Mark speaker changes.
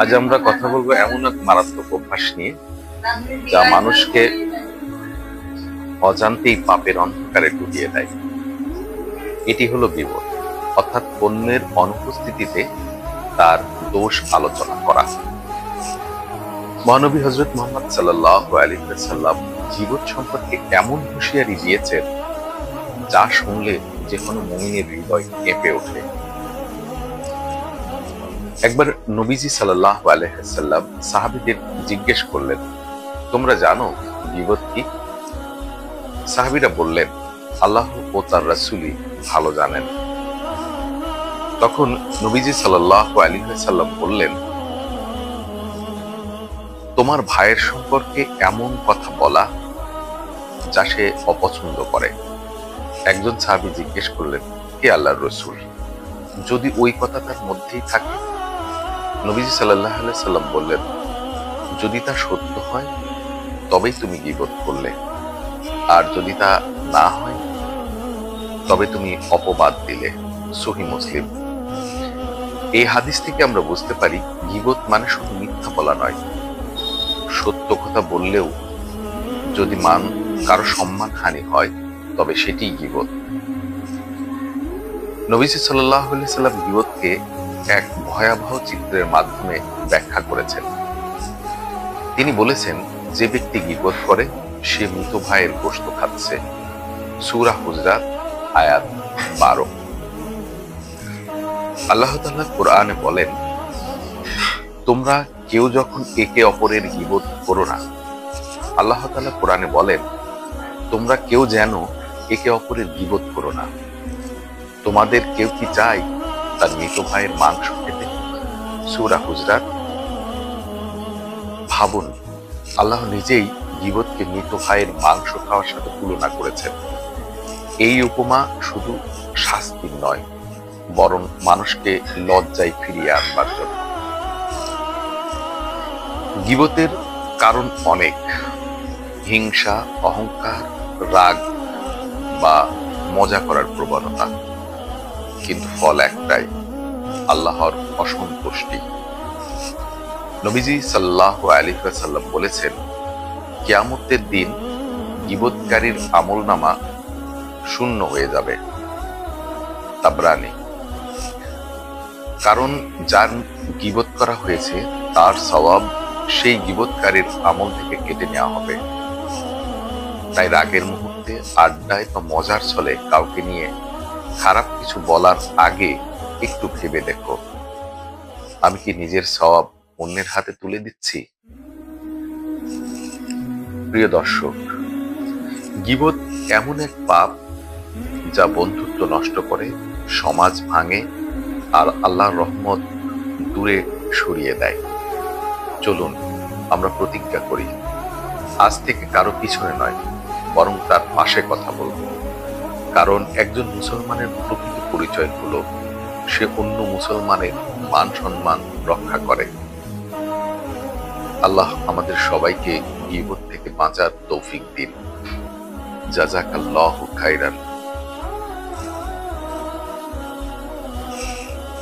Speaker 1: আজ আমরা কথা বলবো এমন এক মারাত্মক অভ্যাস নিয়ে, যা মানুষকে অজান্তেই পাপের অন্ধকারে ডুবিয়ে দেয়। এটি হলো গীবত, অর্থাৎ অন্যের অনুপস্থিতিতে তার দোষ আলোচনা করা। মহানবী হযরত মুহাম্মদ সাল্লাল্লাহু আলাইহি ওয়াসাল্লাম গীবত সম্পর্কে এমন হুঁশিয়ারি দিয়েছেন, যা শুনলে যে কোনো মুমিনের হৃদয় কেঁপে ওঠে। একবার নবীজি সাল্লাল্লাহু আলাইহি ওয়াসাল্লাম সাহাবীদের জিজ্ঞেস করলেন, তোমরা জানো গীবত কি? সাহাবীরা বললেন, আল্লাহ ও তার রাসূলই ভালো জানেন। তখন নবীজি সাল্লাল্লাহু আলাইহি ওয়াসাল্লাম বললেন, তোমার ভাইয়ের সম্পর্কে এমন কথা বলা যা সে অপছন্দ করে। একজন সাহাবী জিজ্ঞেস করলেন, হে আল্লাহর রাসূল, যদি ওই কথা তার মধ্যেই থাকে? নবীজি সাল্লাল্লাহু আলাইহি ওয়াসাল্লাম বললেন, যদি তা সত্য হয় তবেই তুমি গীবত করলে, আর যদি তা না হয় তবে তুমি অপবাদ দিলে। সহিহ মুসলিম। এই হাদিস থেকে আমরা বুঝতে পারি, গীবত মানে শুধু মিথ্যা বলা নয়, সত্য কথা বললেও যদি কারো সম্মানহানি হয় তবে সেটিই গীবত। নবীজি সাল্লাল্লাহু আলাইহি ওয়াসাল্লাম গীবতকে এক ভয়াবহ চিত্রের মাধ্যমে ব্যাখ্যা করেছেন। তিনি বলেছেন, যে ব্যক্তি গীবত করে সে মৃত ভাইয়ের গোশত খাচ্ছে। সূরা হুজরাত আয়াত 12। আল্লাহ তাআলা কোরআনে বলেন, তোমরা কেউ যখন একে অপরের গীবত করো না। আল্লাহ তাআলা কোরআনে বলেন, তোমরা কেউ যেন একে অপরের গীবত করো না। তোমাদের কেউ কি চায় তার মৃত ভাইয়ের মাংস খেতে? সূরা হুজরাত। ভাবুন, আল্লাহ নিজেই গীবতকে মৃত ভাইয়ের মাংস খাওয়ার সাথে তুলনা করেছেন। এই উপমা শুধু শাস্তি নয়, বরং মানুষকে লজ্জায় ফিরিয়ে আনবার জন্য। গীবতের কারণ অনেক। হিংসা, অহংকার, রাগ বা মজা করার প্রবণতা। কিন্তু ফল একটাই, আল্লাহর অসন্তুষ্টি। নবীজি সাল্লাল্লাহু আলাইহি ওয়াসাল্লাম বলেছেন, কিয়ামতের দিন গীবতকারীর আমলনামা শূন্য হয়ে যাবে। তাবরানী। কারণ যার গীবত করা হয়েছে তার সওয়াব সেই গীবতকারীর আমল থেকে কেটে নেওয়া হবে। তাই রাগের মুহূর্তে, আড্ডায় বা মজার ছলে কাউকে নিয়ে খারাপ কিছু বলার আগে একটু ভেবে দেখো, আমি কি নিজের সওয়াব অন্যের হাতে তুলে দিচ্ছি? প্রিয় দর্শক, গীবত এমন এক পাপ যা বন্ধুত্ব নষ্ট করে, সমাজ ভাঙে আর আল্লাহর রহমত দূরে সরিয়ে দেয়। চলুন আমরা প্রতিজ্ঞা করি, আজ থেকে কারো পিছনে নয়, বরং তার পাশে কথা বলবো। কারণ একজন মুসলমানের প্রকৃত পরিচয় হলো সে অন্য মুসলমানের মান সম্মান রক্ষা করে। আল্লাহ আমাদের সবাইকে গীবত থেকে বাঁচার তৌফিক দিন। জাযাকাল্লাহু খাইরান।